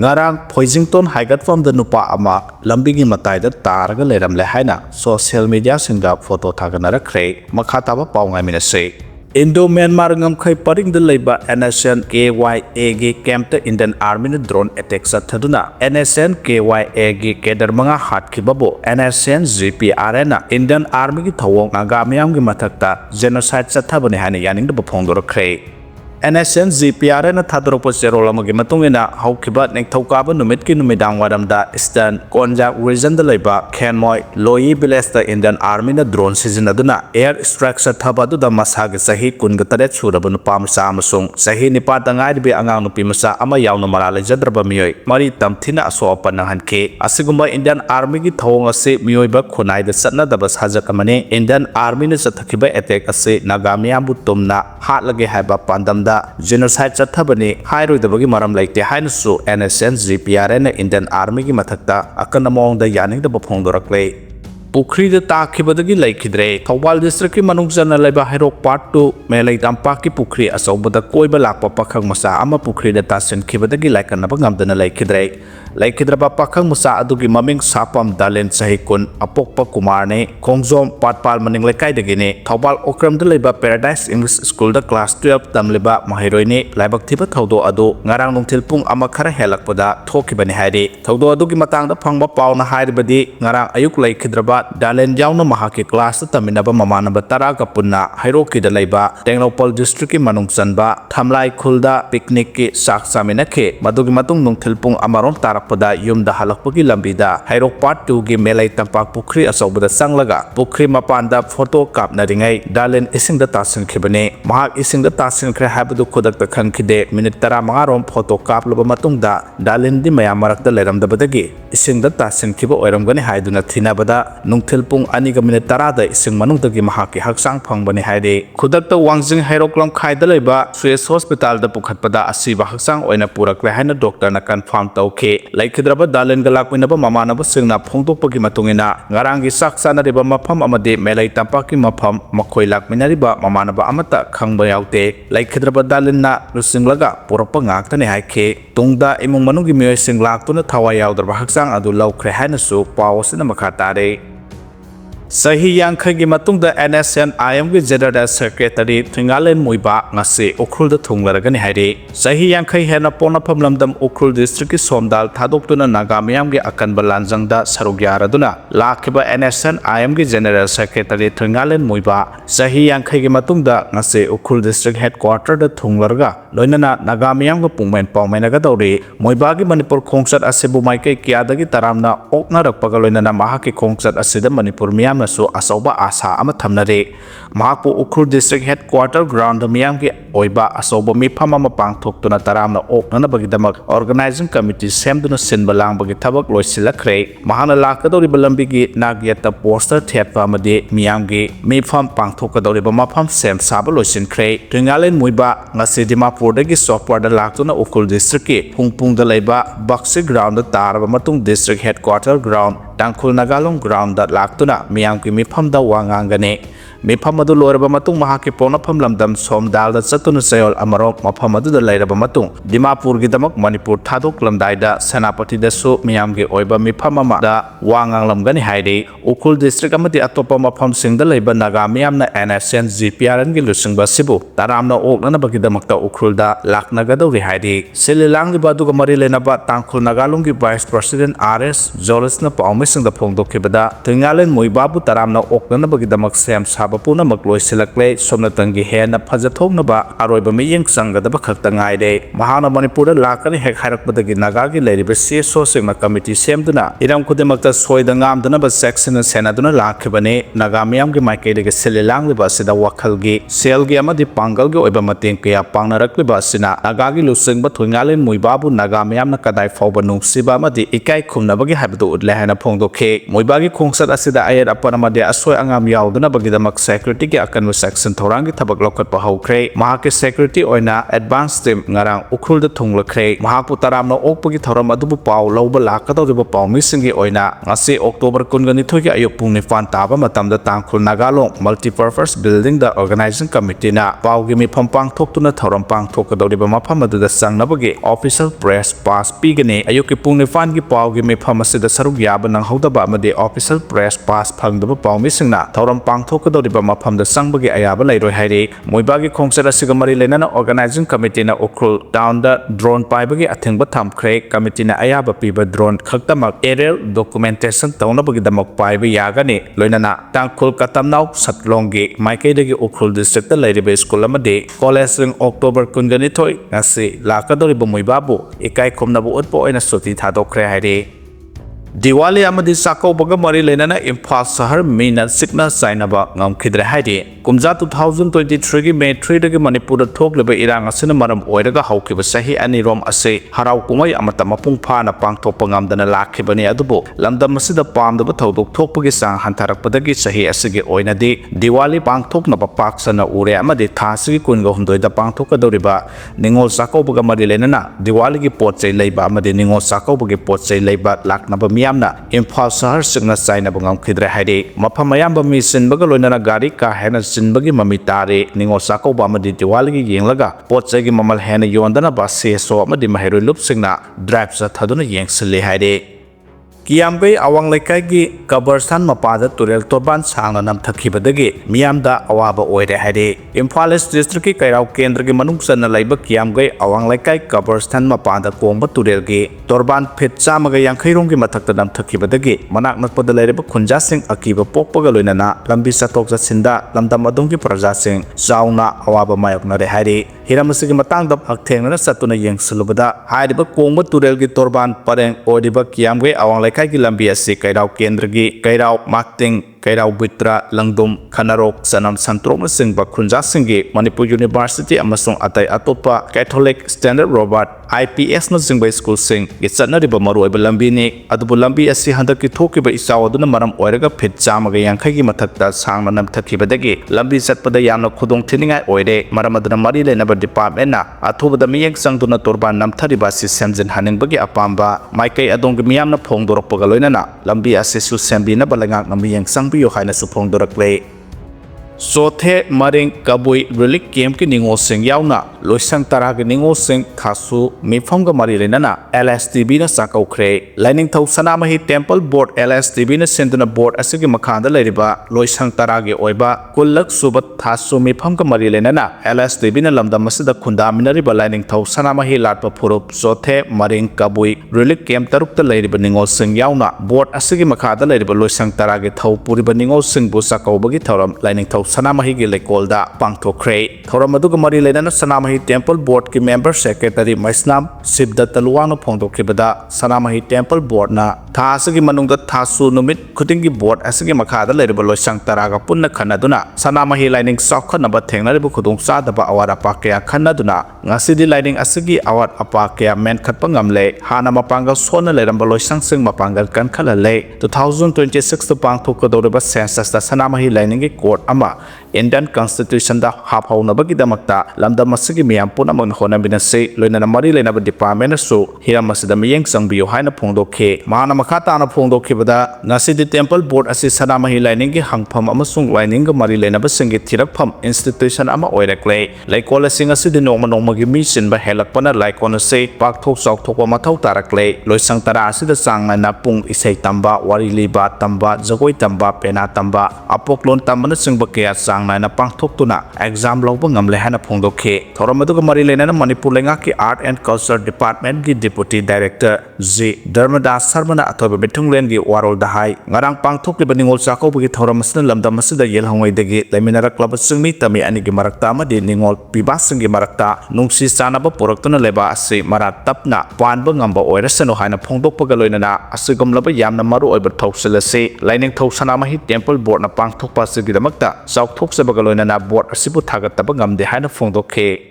ngarang poisington haigatfam the nupa ama lambigi matai da taraga leramle haina social media singa photo thaganara kre makhataba pawngai minase Indo Myanmar ngamkhai paring the leba Nscn Mei camp the Indian Army drone attack sathaduna Nscn Mei gi kedar manga hatkibabo Nscn GPR na Indian Army gi thawong agamyam gi mathakta genocide sathabane hani yaning da phongdor kre Nscn GPR na thadropo cherolamagi matungina haukiba nengthokaba numit ki numidang wadamda Eastern Konjak region da leba Khenmoi Loi village da Indian Army na drone sizinaduna air strike sathabadu da masagi sahi kungataret surabanu pamsa amasung sahi nipata ngairibi angang nupi masa ama yawna marale jadraba miyoi mari tamthina aso apanang hanke asigumba Indian Army gi thawong ase miyoiba khonai da satna da bas hajakamane Indian Army na sathakiba attack ase nagamiyambu tumna hatlage haiba pandam genocide chathabani hairoi maram laite hainasu Nscn GPR na Indian Army gi mathakta akana mong da yaning da phongdorakle Pukri da takhibadagi laikidre Thawal district ki manungjana laiba Hairok part 2 melai tampa ki pukri asobada koiba lakpa pakhang masa ama pukri da tasin khibadagi laikanaba ngamdana laikidraba pakhang masa adugi maming sapam dalen sahikun apokpa kumar ne khongjom patpal maning lekai dagi ne Thawal okram da laiba Paradise English School da class 12 tamliba mahiroi ne laibak thiba thawdo adu ngarang nungthil pung ama khara helakpada thokibani hairi thawdo adugi matang da phangba pauna hairibadi ngarang ayuk laikidraba Dalen Jauna Mahaki class Taminaba Mamanaba Taraga Puna, Hiroki de Leba, Tenglopol district Manung Sanba, Tamlai Kulda, Picnic, Saksaminake, Madugi Matung Nung Tilpung Amaron Tarapada, Yum the Halakpuki Lambida, Hirok part 2 gi Melai Tampak Pukri Asobada Sanglaga, Pukri Mapanda Photo Cap Naringai, Dalen Ising the Tasin Kibane, Mahak Ising the Tasin Krahabadu Kodak the Kankide, Minitara Maron Photo Cap Lobamatunda, Dalen di Mayamarak the Leram the Badagi, Ising the Tasin Kibo Oramgani Haiduna Tinabada, Nungtilpung aniga minute tarada ising manungdagi mahaki haksang phangbani haide khudakta wangjing hairoklam khaida leba Swiss hospital da pukhatpada asiba haksang oina purakle haina doctor na confirm tawke laikhidraba dalen galakminaba mamanaba singna phongtokpagi matungina ngarangi saksana riba mafam amade melai tampaki mafam makhoi lakminariba mamanaba amata khangba yaute laikhidraba dalenna rusinglaga porapa ngaktane haike tungda imung manungi miyoi sing laktuna thawa yawdarba haksang adu laothokre haina su pawsina makhatare Sahi Yankagi Matunda Nscn Mei General Secretary Sokle Muivah ngasi Ukrul da thunglaragani haire Sahi Yankai hena pona phamlamdam Ukrul district ki Somdal thadoktuna nagamiyam gi akanba lanjang da sarugyaraduna lakhiba Nscn Mei General Secretary Sokle Muivah Sahi Yankai gi matungda ngasi Ukrul district headquarter da thunglarga loinana nagamiyam ga pungmen pawmenaga dawri Muivah gi Manipur khongsat asebu maikai kiadagi taramna oknarakpaga loinana mahaki khongsat asida Manipur miyam so asoba asa ama thamnare mahakpo Ukrul district headquarter ground miyam gi oiba asoba mipham ama pangthoktuna taramna oknana bagidamak organizing committee semduna sinbalang bagi thabak loisilakre mahana lakadori balambi gi nagyata poster theppa amade miyam gi mipham pangthokadori ba mafam sem saba loisinkre Sokle Muivah ngasi Dimapur dagi software da laktuna Ukrul district ki pungpung da leiba Baksi ground da taraba matung district headquarter ground Tangkhul Nagalong ground da laktuna miyam ki mipham da wangangane mifam adu loiraba matung mahaki pona phamlamdam Somdal da chatuna sayol amarok mafam adu da lairaba matung Dimapur gi damak Manipur thadok lamdai da Senapati da su miyam gi oiba mifam ama da wanganglamgani haide Ukrul district amati atopa mafam singda leiba naga miyam na Nscn GPR gi lusingba sibu taramna oknana bagi damakta Ukrul da laknaga dawri haide sililang liba du ga mari lenaba Tangkhul Nagalong gi Vice President RS Jolis na pawmising da phongdokhibada Sokle Muivah bu taramna oknana bagi damak sem Bapuna makloi silakle somnatangi hena phajathoknaba aroiba miyeng sangadaba khakta ngaide mahana Manipur lakani hek hairakpadagi nagagi leiriba CSO singna committee semduna iram khudemakta soida ngamdana ba section senaduna lakhibane nagamiyam gi maikaidagi sililang liba sida wakhalgi selgi amadi pangalgi oiba mateng kaya pangnarakliba sina nagagi lusingba Sokle Muivah bu nagamiyam na kadai fawba nungsiba amadi ikai khumnabagi habdu udle hena phongdokhe Muivah gi khongsat asida ayat apanamade asoi angam yauduna bagidamak security ki akan section thorang ki thabak lokhat pa hokhre mahak security oina advance team ngarang ukhul da thunglakre mahak pu taramna okpa ki thoram adu paw loba lakado de paw mi singi oina ngasi October 22 ki ayuk pung 9 taba matam da tangkhul nagalong multipurpose building da organizing committee na paw gi mi phampang thoktuna thoram pang thokadori ba mafam adu da sangnabagi official press pass pigani ayuk ki pung 9 ki paw gi mi phamasi da saruk yaba nang hodaba amadi official press pass phangdaba paw mi singna thoram pang thokadori ba mafam da sangbagi ayaba lairoi hairi moiba gi khongsa da sigamari lenana organizing committee na ukhul down da drone paibagi athengba thamkhre committee na ayaba piba drone khaktamak aerial documentation tawnabagi damak paiba yagani loinana tangkhul katamnau satlonggi maikaidagi ukhul district da lairiba school amadi college ring October 22 ngasi lakadori ba moibabu ikai khomnabu utpo oina suti thadokhre hairi Diwali amadi sakau baga mari lenana Imphal Sahar Mina Sikna Sainaba ngamkhidre haidi kumja 2023 gi May 3 dagi Manipur da thokleba irang asina maram oiraga haukiba sahi ani rom ase harau kumai amata mapung phana pangthokpa ngamdana lakhibani adubu lamdam asida pamdaba thodok thokpagi sang hantarakpadagi sahi asigi oinadi Diwali pangthoknaba paksana ure amadi thasigi kunga hundoi da pangthokadoriba ningol sakau baga mari lenana Diwali gi potchei leiba amadi ningol sakau bagi potchei leiba laknaba miyamna Imphal Sahar Sikna Saina bangam khidre haidi mafam ayamba mi sinbaga loinana gari ka hena sinbagi mami tare ningol sakau ba amadi Diwali gi yenglaga potchei gi mamal hena yondana ba seso amadi mahiroi lup singna drive sa thaduna yengsile haidi Kiamgai awang lekai gi Kabarsan mapada turel torban sangna nam thakhibadagi miyamda awaba oire haidi Imphal East District ki Kairau Kendra gi manungsanna laiba Kiamgai awang lekai Kabarsan mapada komba turel gi torban phit chamaga yankhai gi mathakta nam thakhibadagi manak nakpada laireba khunja sing akiba pokpaga loinana lambi satok jasinda lamdam adunggi praja sing zauna awaba mayokna re haidi hiramasigi matangda hakthengna satuna yengsulubada hairiba komba turel gi torban pareng odiba Kiamgai awang lekai ki lambi ase Kairau Kendra gi Kairau Makting Kairau Bitra Langdum Khanarok Sanam Santrok singba khunja singi Manipur University amasung atai atopa Catholic Standard Robert IPS na singba school sing gi chatnariba maruiba lambi ni adubu lambi ase handaki thokiba isaw aduna maram oiraga phit chamaga yankhai gi mathakta sangna nam thakibadagi lambi chatpada yamna khudong thiningai oire maram aduna mari lenaba department na athubada miyeng sangduna torban namthariba si semjin haningbagi apamba maikai adonggi miyamna phongdorokpaga loinana lambi ase su sembina balangak namiyeng sang biyo haina supong dorakle Sothe Maring Kabui Relic Camp ki ningo sing yauna loisang tara ki ningo sing thasu mifam ga mari lenana LSTB na sakaukhre lining thau sanamahi temple board LSTB na senduna board asigi makhanda leiriba loisang tara gi oiba kullak subat thasu mifam ga mari lenana LSTB na lamdam masida khunda minariba lining thau sanamahi latpa phurup Sothe Maring Kabui Relic Camp tarukta leiriba ningo sing yauna board asigi makhada leiriba loisang tara gi thau puriba ningo sing bu sakaubagi thoram lining thau Sanamahi gi lekolda pangthokre thoram aduga mari lenana Sanamahi Temple Board ki member secretary Maisnam Sibda Taluang phongdokhibada Sanamahi Temple Board na thasagi manungda thasu numit khutingi board asigi makhada leiriba loisang taraga punna khanaduna Sanamahi lining sokhanaba thengnariba khudong sadaba awara pakya khanaduna ngasidi lining asigi awat apakya men khatpa ngamle hana mapanga sona leiramba loisang sing mapangal kan khalale 2026 ta pangthokadoriba census da Sanamahi lining gi court ama Indian Constitution da haphaunabagi damakta lamdam asigi miyam punamang honabinase loinana mari lenaba department su hiramasida miyeng sangbiyo haina phongdokhe mahana makhata na phongdokhibada ngasidi temple board asi Sanamahi lining gi hangpham amasung lining ga mari lenaba singi thirakpham institution ama oirakle laikol asing asidi nongma gi mission ba helakpana laikon ase pakthok chawthokwa mathau tarakle loisang tara asida sangna na pung isai tamba wari liba tamba jagoi tamba pena tamba apoklon tambana singba kya sangna na pangthokuna exam lawba ngamle hana phongdokhe thoram aduga mari lenana Manipur lenga ki art and culture department gi deputy director G Dharmadas Sarmana athoba bethunglen gi warol dahai ngarang pangthokliba ningol chakau gi thoram asna lamdam asida yelhongoi dagi leminara club singmi tami ani gi marakta amadi ningol pibasing gi marakta nungsi sanaba poroktuna leba ase mara tapna panba ngamba oirasano haina phongdokpaga loinana asigomlaba yamna maru oiba thausilase lining thau Sanamahi Temple Board na pangthokpa sigidamakta chawthoksabaga loinana board asibu thagataba ngamde haina phongdokhe